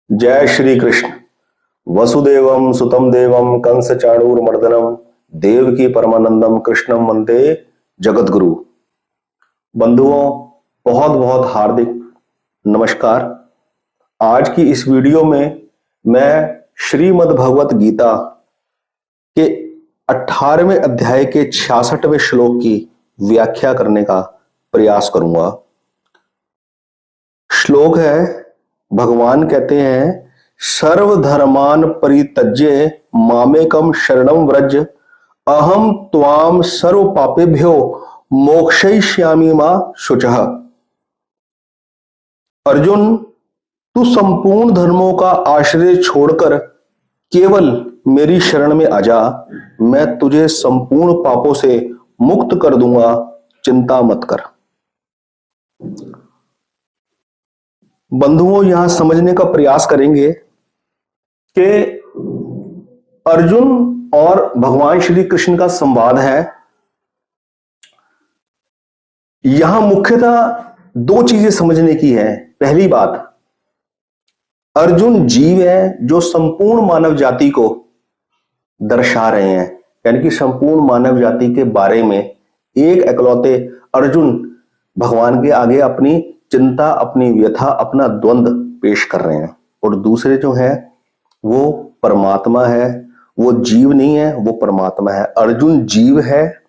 जय श्री कृष्ण। वसुदेवम सुतम देवम कंस चाणूरमर्दनम देवकी परमानंदम कृष्णम वंदे जगतगुरु। बंधुओं, बहुत बहुत हार्दिक नमस्कार। आज की इस वीडियो में मैं श्रीमद् भगवत गीता के 18वें अध्याय के 66वें श्लोक की व्याख्या करने का प्रयास करूंगा। श्लोक है, भगवान कहते हैं, सर्वधर्मान परित्यज्य मामेकम शरणम व्रज अहम त्वाम सर्व पापेभ्यो मोक्षयिष्यामि मा शुचः। अर्जुन, तू संपूर्ण धर्मों का आश्रय छोड़कर केवल मेरी शरण में आ जा, मैं तुझे संपूर्ण पापों से मुक्त कर दूंगा, चिंता मत कर। बंधुओं, यहां समझने का प्रयास करेंगे कि अर्जुन और भगवान श्री कृष्ण का संवाद है। यहां मुख्यतः दो चीजें समझने की है। पहली बात, अर्जुन जीव है जो संपूर्ण मानव जाति को दर्शा रहे हैं, यानी कि संपूर्ण मानव जाति के बारे में एक एकलौते अर्जुन भगवान के आगे अपनी चिंता, अपनी व्यथा, अपना द्वंद्व पेश कर रहे हैं। और दूसरे जो है वो परमात्मा है, वो जीव नहीं है, वो परमात्मा है। अर्जुन जीव है,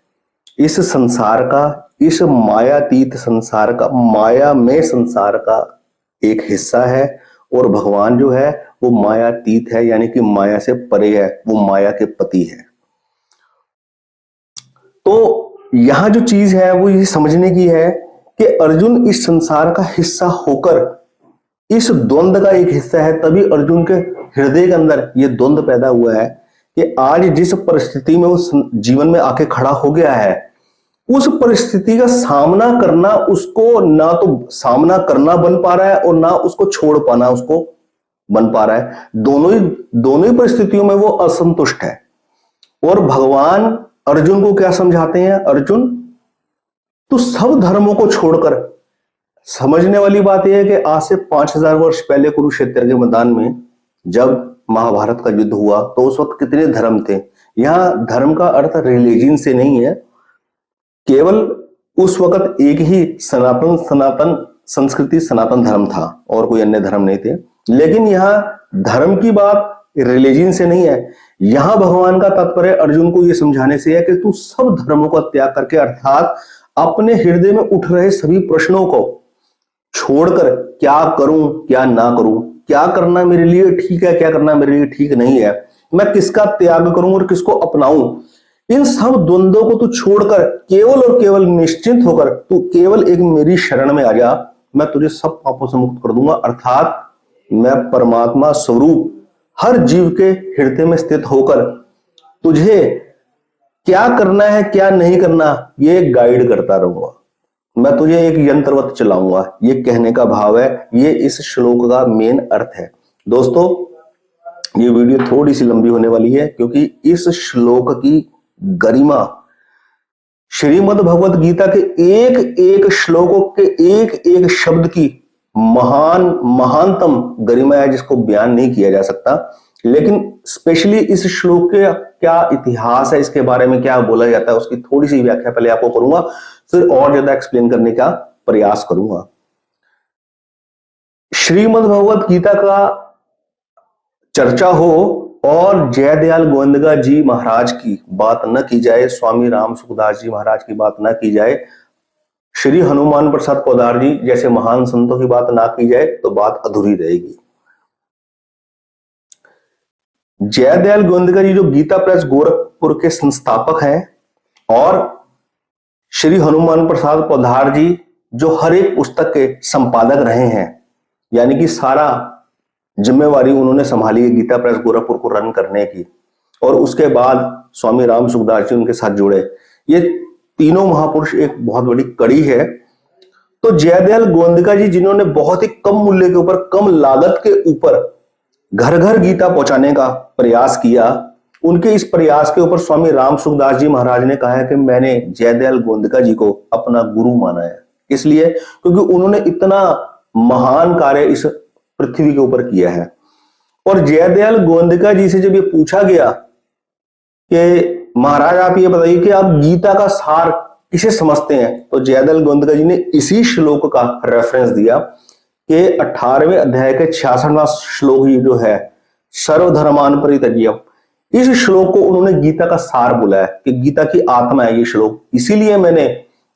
इस संसार का, इस मायातीत संसार का, माया में संसार का एक हिस्सा है। और भगवान जो है वो मायातीत है, यानी कि माया से परे है, वो माया के पति है। तो यहां जो चीज है वो ये समझने की है कि अर्जुन इस संसार का हिस्सा होकर इस द्वंद्व का एक हिस्सा है। तभी अर्जुन के हृदय के अंदर ये द्वंद्व पैदा हुआ है कि आज जिस परिस्थिति में वो जीवन में आके खड़ा हो गया है, उस परिस्थिति का सामना करना उसको ना तो सामना करना बन पा रहा है और ना उसको छोड़ पाना उसको बन पा रहा है। दोनों ही परिस्थितियों में वो असंतुष्ट है। और भगवान अर्जुन को क्या समझाते हैं? अर्जुन, तू सब धर्मों को छोड़कर, समझने वाली बात यह है कि आज से 5000 वर्ष पहले कुरुक्षेत्र के मैदान में जब महाभारत का युद्ध हुआ तो उस वक्त कितने धर्म थे। यहां धर्म का अर्थ रिलीजन से नहीं है, केवल उस वक्त एक ही सनातन संस्कृति, सनातन धर्म था और कोई अन्य धर्म नहीं थे। लेकिन यहां धर्म की बात रिलीजन से नहीं है। यहां भगवान का तात्पर्य अर्जुन को यह समझाने से है कि तू सब धर्मों का त्याग करके, अर्थात अपने हृदय में उठ रहे सभी प्रश्नों को छोड़कर, क्या करूं क्या ना करूं, क्या करना मेरे लिए ठीक है, क्या करना मेरे लिए ठीक नहीं है, मैं किसका त्याग करूं और किसको अपनाऊं, इन सब द्वंद्वों को तू छोड़कर केवल और केवल निश्चिंत होकर तू केवल एक मेरी शरण में आ जा, मैं तुझे सब पापों से मुक्त कर दूंगा। अर्थात मैं परमात्मा स्वरूप हर जीव के हृदय में स्थित होकर तुझे क्या करना है क्या नहीं करना ये गाइड करता रहूंगा, मैं तुझे एक यंत्रवत चलाऊंगा। ये कहने का भाव है, ये इस श्लोक का मेन अर्थ है। दोस्तों, ये वीडियो थोड़ी सी लंबी होने वाली है क्योंकि इस श्लोक की गरिमा श्रीमद् भगवत गीता के एक एक श्लोकों के एक एक शब्द की महानतम गरिमा है, जिसको बयान नहीं किया जा सकता। लेकिन स्पेशली इस श्लोक के क्या इतिहास है, इसके बारे में क्या बोला जाता है, उसकी थोड़ी सी व्याख्या पहले आपको करूंगा, फिर और ज्यादा एक्सप्लेन करने का प्रयास करूंगा। श्रीमद् भगवत गीता का चर्चा हो और जयदयाल गोविंदगा जी महाराज की बात न की जाए, स्वामी राम सुखदास जी महाराज की बात न की जाए, श्री हनुमान प्रसाद पोद्दार जी जैसे महान संतों की बात ना की जाए तो बात अधूरी रहेगी। जयदयाल गोविंदगा जी जो गीता प्रेस गोरखपुर के संस्थापक हैं और श्री हनुमान प्रसाद पोद्दार जी जो हर एक पुस्तक के संपादक रहे हैं, यानी कि सारा जिम्मेवारी उन्होंने संभाली है गीता प्रेस गोरखपुर को रन करने की। और उसके बाद स्वामी राम सुखदास जी उनके साथ जुड़े। ये तीनों महापुरुष एक बहुत बड़ी कड़ी है। तो जयदयाल गोविंदगा जी जिन्होंने बहुत ही कम मूल्य के ऊपर, कम लागत के ऊपर घर घर गीता पहुंचाने का प्रयास किया, उनके इस प्रयास के ऊपर स्वामी राम सुखदास जी महाराज ने कहा है कि मैंने जयदयाल गोविंदगा जी को अपना गुरु माना है। इसलिए क्योंकि उन्होंने इतना महान कार्य इस पृथ्वी के ऊपर किया है। और जयदयाल गोंदका जी से जब ये पूछा गया कि महाराज आप ये बताइए कि आप गीता का सार किसे समझते हैं, तो जयदयाल गोंदका जी ने इसी श्लोक का रेफरेंस दिया कि 18वें अध्याय के 66वां श्लोक ये जो है, सर्वधर्मान परित्यज्य, इस श्लोक को उन्होंने गीता का सार बोला है कि गीता की आत्मा है ये श्लोक। इसीलिए मैंने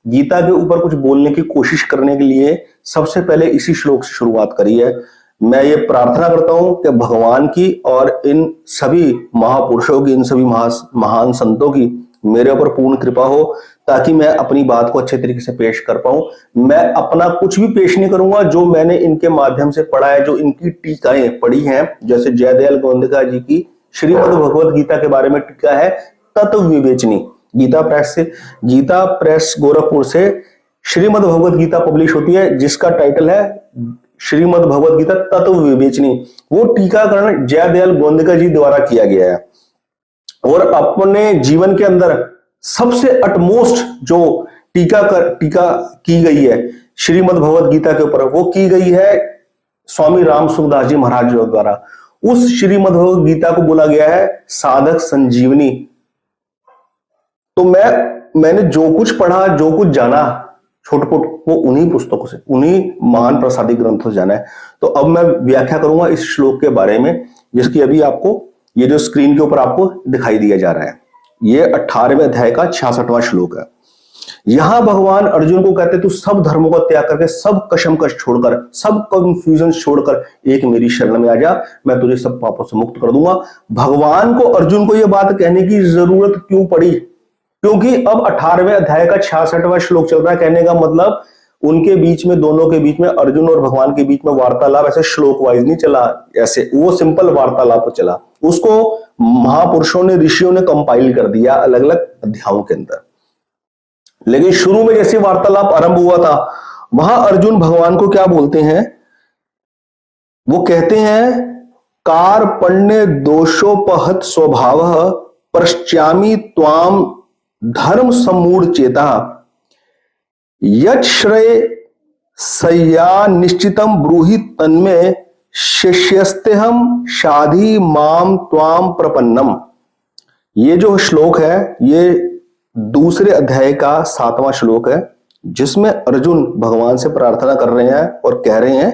गीता के ऊपर कुछ बोलने की कोशिश करने के लिए सबसे पहले इसी श्लोक से शुरुआत करी है। मैं ये प्रार्थना करता हूं कि भगवान की और इन सभी महापुरुषों की, इन सभी महान संतों की मेरे ऊपर पूर्ण कृपा हो, ताकि मैं अपनी बात को अच्छे तरीके से पेश कर पाऊं। मैं अपना कुछ भी पेश नहीं करूंगा, जो मैंने इनके माध्यम से पढ़ा है, जो इनकी टीकाएं पढ़ी हैं, जैसे जयदयाल गोंदका जी की श्रीमद् भगवत गीता के बारे में टीका है तत्व विवेचनी, गीता प्रेस गोरखपुर से श्रीमद् भगवत गीता पब्लिश होती है, जिसका टाइटल है श्रीमद् भगवत गीता तत्व विवेचनी। वो टीकाकरण जयदयाल गोंदका जी द्वारा किया गया है और अपने जीवन के अंदर सबसे अटमोस्ट जो टीका की गई है श्रीमद् भगवत गीता के ऊपर, वो की गई है स्वामी राम सुखदास जी महाराज द्वारा। उस श्रीमद् भगवत गीता को बोला गया है साधक संजीवनी। तो मैंने जो कुछ पढ़ा, जो कुछ जाना छोटपुट, वो उन्हीं पुस्तकों से, उन्हीं महान प्रसादी ग्रंथों से जाना है। तो अब मैं व्याख्या करूंगा इस श्लोक के बारे में, जिसकी अभी आपको ये जो स्क्रीन के ऊपर आपको दिखाई दिया जा रहा है, ये 18वें अध्याय का 66वां श्लोक है। यहां भगवान अर्जुन को कहते तू सब धर्मों को त्याग करके, सब कशमकश छोड़कर, सब कंफ्यूजन छोड़कर एक मेरी शरण में आ जा, मैं तुझे सब पापों से मुक्त कर दूंगा। भगवान को अर्जुन को यह बात कहने की जरूरत क्यों पड़ी? क्योंकि अब 18वें अध्याय का 66वां श्लोक चल रहा है। कहने का मतलब उनके बीच में, दोनों के बीच में, अर्जुन और भगवान के बीच में वार्तालाप ऐसे श्लोक वाइज नहीं चला, ऐसे वो सिंपल वार्तालाप चला। उसको महापुरुषों ने, ऋषियों ने कंपाइल कर दिया अलग अलग अध्यायों के अंदर। लेकिन शुरू में जैसे वार्तालाप आरंभ हुआ था, वहां अर्जुन भगवान को क्या बोलते हैं? वो कहते हैं कार्पण्य दोषोपहत स्वभाव पश्चामि त्वाम धर्म सम्मूढ़ चेता यश्रय सया निश्चितम ब्रूहि तन्मे शिष्यस्तेहम शाधि माम त्वाम प्रपन्नम। ये जो श्लोक है, ये दूसरे अध्याय का 7वां श्लोक है, जिसमें अर्जुन भगवान से प्रार्थना कर रहे हैं और कह रहे हैं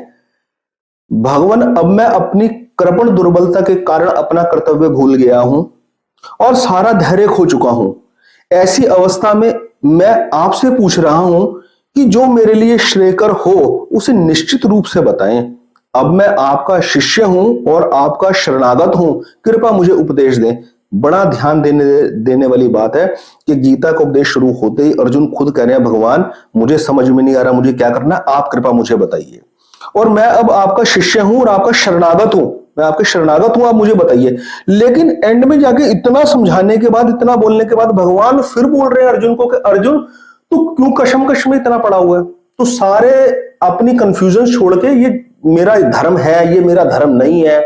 भगवान, अब मैं अपनी कृपण दुर्बलता के कारण अपना कर्तव्य भूल गया हूं और सारा धैर्य खो चुका हूं। ऐसी अवस्था में मैं आपसे पूछ रहा हूं कि जो मेरे लिए श्रेयकर हो उसे निश्चित रूप से बताएं। अब मैं आपका शिष्य हूं और आपका शरणागत हूं, कृपया मुझे उपदेश दें। बड़ा ध्यान देने वाली बात है कि गीता का उपदेश शुरू होते ही अर्जुन खुद कह रहे हैं भगवान मुझे समझ में नहीं आ रहा, मुझे क्या करना, आप कृपया मुझे बताइए। और मैं अब आपका शिष्य हूं और आपका शरणागत हूं, मैं आपके शरणागत हूं, आप मुझे बताइए। लेकिन एंड में जाके इतना समझाने के बाद, इतना बोलने के बाद भगवान फिर बोल रहे हैं अर्जुन को कि अर्जुन तू क्यों कशमकश में इतना पड़ा हुआ है? तो सारे अपनी कंफ्यूजन छोड़ के, ये मेरा धर्म है, ये मेरा धर्म नहीं है,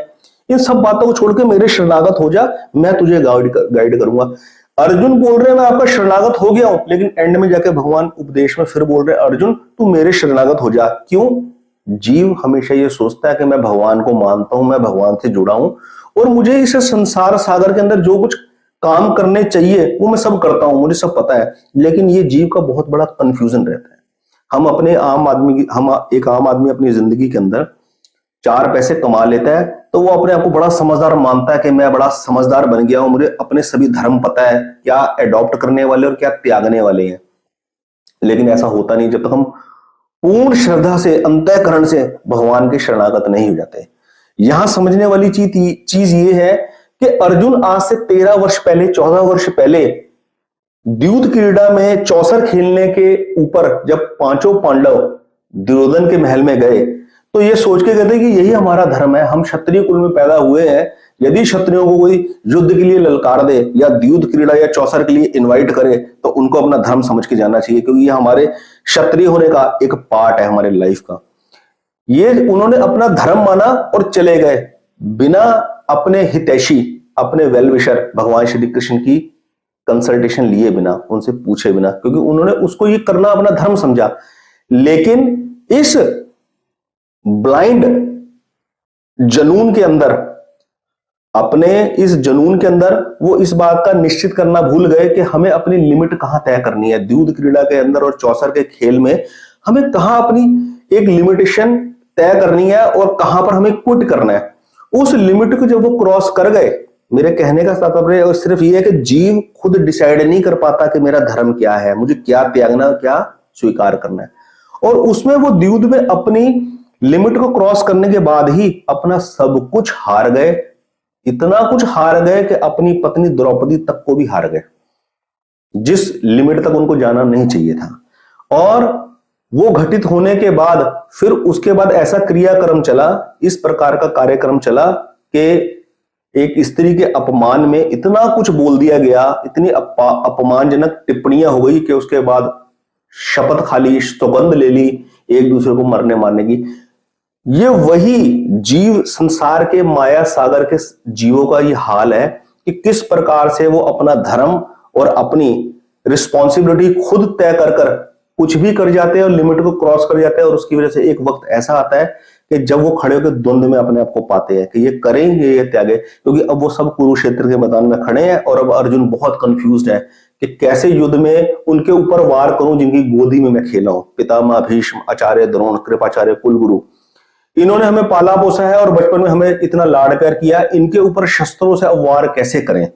इन सब बातों को छोड़ के मेरे शरणागत हो जा, मैं तुझे गाइड करूंगा। अर्जुन बोल रहे हैं मैं आपका शरणागत हो गया हूं, लेकिन एंड में जाके भगवान उपदेश में फिर बोल रहे हैं अर्जुन तू मेरे शरणागत हो जा। क्यों? जीव हमेशा ये सोचता है कि मैं भगवान को मानता हूं, मैं भगवान से जुड़ा हूं और मुझे इस संसार सागर के अंदर जो कुछ काम करने चाहिए वो मैं सब करता हूं, मुझे सब पता है। लेकिन ये जीव का बहुत बड़ा कंफ्यूजन रहता है। हम एक आम आदमी अपनी जिंदगी के अंदर 4 पैसे कमा लेता है तो वो अपने आप को बड़ा समझदार मानता है कि मैं बड़ा समझदार बन गया हूं, मुझे अपने सभी धर्म पता है, क्या अडॉप्ट करने वाले और क्या त्यागने वाले हैं। लेकिन ऐसा होता नहीं जब तक हम पूर्ण श्रद्धा से, अंतःकरण से भगवान के शरणागत नहीं हो जाते। यहां समझने वाली चीज ये है कि अर्जुन आज से 13 वर्ष पहले, 14 वर्ष पहले द्यूत क्रीड़ा में चौसर खेलने के ऊपर जब 5 पांडव दुर्योधन के महल में गए तो ये सोच के कहते कि यही हमारा धर्म है, हम क्षत्रिय कुल में पैदा हुए हैं, यदि क्षत्रियों को कोई युद्ध के लिए ललकार दे या द्यूत क्रीड़ा या चौसर के लिए इनवाइट करे तो उनको अपना धर्म समझ के जाना चाहिए, क्योंकि ये हमारे क्षत्रिय होने का एक पार्ट है हमारे लाइफ का। ये उन्होंने अपना धर्म माना और चले गए बिना अपने हितैषी, अपने वेल विशर भगवान श्री कृष्ण की कंसल्टेशन लिए बिना, उनसे पूछे बिना, क्योंकि उन्होंने उसको ये करना अपना धर्म समझा। लेकिन इस ब्लाइंड जनून के अंदर अपने इस जुनून के अंदर वो इस बात का निश्चित करना भूल गए कि हमें अपनी लिमिट कहां तय करनी है। द्यूत क्रीड़ा के अंदर और चौसर के खेल में हमें कहां अपनी एक लिमिटेशन तय करनी है और कहां पर हमें क्विट करना है। उस लिमिट को जब वो क्रॉस कर गए, मेरे कहने का तात्पर्य सिर्फ ये है कि जीव खुद डिसाइड नहीं कर पाता कि मेरा धर्म क्या है, मुझे क्या त्यागना, क्या स्वीकार करना है। और उसमें वो द्यूत में अपनी लिमिट को क्रॉस करने के बाद ही अपना सब कुछ हार गए। इतना कुछ हार गए कि अपनी पत्नी द्रौपदी तक को भी हार गए, जिस लिमिट तक उनको जाना नहीं चाहिए था। और वो घटित होने के बाद फिर उसके बाद ऐसा क्रियाक्रम चला, इस प्रकार का कार्यक्रम चला कि एक स्त्री के अपमान में इतना कुछ बोल दिया गया, इतनी अपमानजनक टिप्पणियां हो गई कि उसके बाद शपथ खा ली, सौगंध ले ली एक दूसरे को मरने मारने की। ये वही जीव संसार के माया सागर के जीवों का ये हाल है कि किस प्रकार से वो अपना धर्म और अपनी रिस्पॉन्सिबिलिटी खुद तय कर कर कुछ भी कर जाते हैं और लिमिट को क्रॉस कर जाते हैं। और उसकी वजह से एक वक्त ऐसा आता है कि जब वो खड़े होकर द्वंद्व में अपने आप को पाते हैं कि ये करेंगे ये त्यागे, क्योंकि अब वो सब कुरुक्षेत्र के मैदान में खड़े हैं और अब अर्जुन बहुत कंफ्यूज्ड है कि कैसे युद्ध में उनके ऊपर वार करूं जिनकी गोदी में मैं खेला हूं। पितामह भीष्म, आचार्य द्रोण, कृपाचार्य, कुलगुरु, इन्होंने हमें पाला पोसा है और बचपन में हमें इतना लाड़ प्यार किया, इनके ऊपर शस्त्रों से अब वार कैसे करें।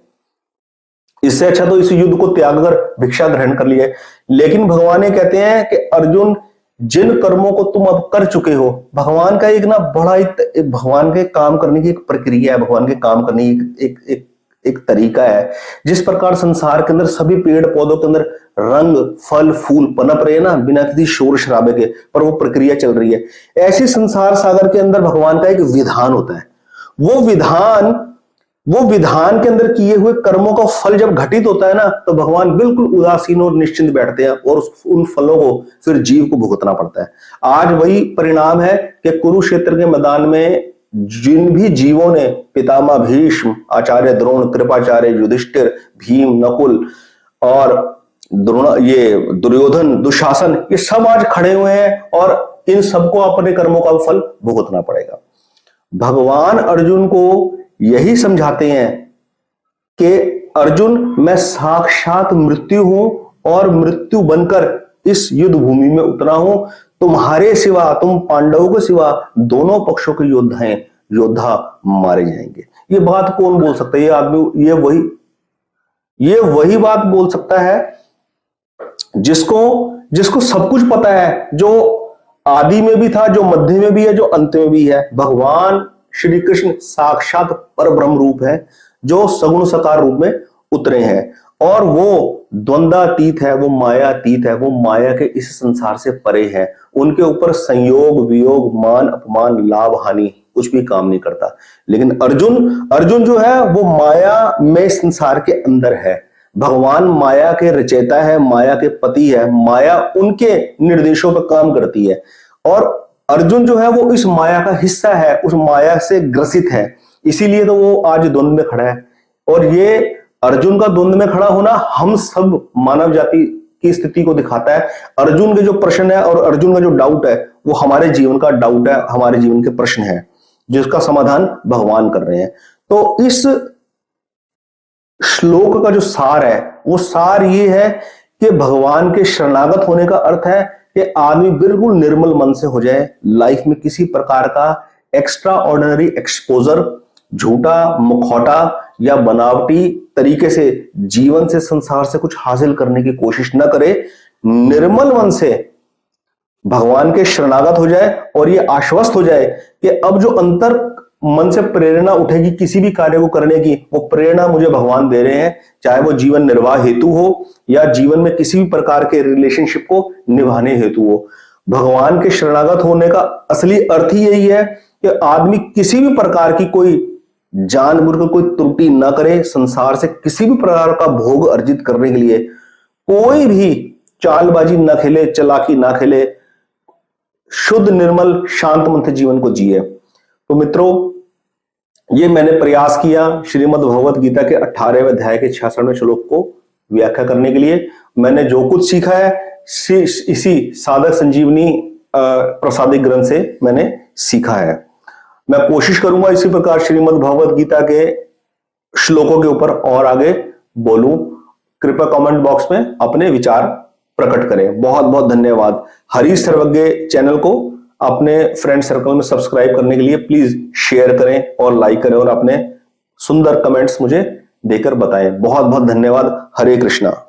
इससे अच्छा तो इस युद्ध को त्याग कर भिक्षा ग्रहण कर लिया। लेकिन भगवान ये कहते हैं कि अर्जुन, जिन कर्मों को तुम अब कर चुके हो, भगवान का एक ना बड़ा एक भगवान के काम करने की एक प्रक्रिया है, भगवान के काम करने की एक तरीका है। जिस प्रकार संसार के अंदर सभी पेड़ पौधों के अंदर रंग, फल, फूल पनप रहे हैं ना बिना किसी शोर शराबे के, पर वो प्रक्रिया चल रही है, ऐसी संसार सागर के अंदर भगवान का एक विधान होता है। वो विधान के अंदर किए हुए कर्मों का फल जब घटित होता है ना, तो भगवान बिल्कुल उदासीन और निश्चिंत बैठते हैं और उन फलों को फिर जीव को भुगतना पड़ता है। आज वही परिणाम है कि कुरुक्षेत्र के मैदान में जिन भी जीवों ने, पितामह भीष्म, आचार्य द्रोण, कृपाचार्य, युधिष्ठिर, भीम, नकुल और ये दुर्योधन, दुशासन, ये सब आज खड़े हुए हैं और इन सबको अपने कर्मों का फल भुगतना पड़ेगा। भगवान अर्जुन को यही समझाते हैं कि अर्जुन, मैं साक्षात मृत्यु हूं और मृत्यु बनकर इस युद्ध भूमि में उतरा हूं। तुम्हारे सिवा, तुम पांडवों के सिवा दोनों पक्षों के योद्धा मारे जाएंगे। ये बात कौन बोल सकता है? ये आदमी, ये वही बात बोल सकता है जिसको सब कुछ पता है, जो आदि में भी था, जो मध्य में भी है, जो अंत में भी है। भगवान श्री कृष्ण साक्षात पर ब्रह्म रूप है, जो सगुण साकार रूप में उतरे हैं और वो द्वंद्वातीत है, वो मायातीत है, वो माया के इस संसार से परे है। उनके ऊपर संयोग, वियोग, मान, अपमान, लाभ, हानि कुछ भी काम नहीं करता। लेकिन अर्जुन जो है वो माया में संसार के अंदर है। भगवान माया के रचयिता है, माया के पति है, माया उनके निर्देशों पर काम करती है और अर्जुन जो है वो इस माया का हिस्सा है, उस माया से ग्रसित है। इसीलिए तो वो आज द्वंद्व में खड़ा है। और ये अर्जुन का द्वंद्व में खड़ा होना हम सब मानव जाति की स्थिति को दिखाता है। अर्जुन के जो प्रश्न है और अर्जुन का जो डाउट है, वो हमारे जीवन का डाउट है, हमारे जीवन के प्रश्न है, जिसका समाधान भगवान कर रहे हैं। तो इस श्लोक का जो सार है, वो सार ये है कि भगवान के शरणागत होने का अर्थ है कि आदमी बिल्कुल निर्मल मन से हो जाए, लाइफ में किसी प्रकार का एक्स्ट्रा ऑर्डिनरी एक्सपोजर, झूठा, मुखौटा या बनावटी तरीके से जीवन से, संसार से कुछ हासिल करने की कोशिश न करे। निर्मल मन से भगवान के शरणागत हो जाए और ये आश्वस्त हो जाए कि अब जो अंतर मन से प्रेरणा उठेगी किसी भी कार्य को करने की, वो प्रेरणा मुझे भगवान दे रहे हैं, चाहे वो जीवन निर्वाह हेतु हो या जीवन में किसी भी प्रकार के रिलेशनशिप को निभाने हेतु हो। भगवान के शरणागत होने का असली अर्थ ही यही है कि आदमी किसी भी प्रकार की कोई जानबूझकर कोई त्रुटि ना करे, संसार से किसी भी प्रकार का भोग अर्जित करने के लिए कोई भी चालबाजी ना खेले, चालाकी ना खेले, शुद्ध निर्मल शांत मन से जीवन को जिए। तो मित्रों, ये मैंने प्रयास किया श्रीमद् भगवत गीता के 18वें अध्याय के 66वें श्लोक को व्याख्या करने के लिए। मैंने जो कुछ सीखा है इसी साधक संजीवनी प्रसादिक ग्रंथ से मैंने सीखा है। मैं कोशिश करूंगा इसी प्रकार श्रीमद् भगवत गीता के श्लोकों के ऊपर और आगे बोलूं, कृपया कमेंट बॉक्स में अपने विचार प्रकट करें। बहुत बहुत धन्यवाद। हरीश सर्वज्ञ चैनल को अपने फ्रेंड सर्कल में सब्सक्राइब करने के लिए प्लीज शेयर करें और लाइक करें और अपने सुंदर कमेंट्स मुझे देकर बताएं। बहुत बहुत धन्यवाद। हरे कृष्णा।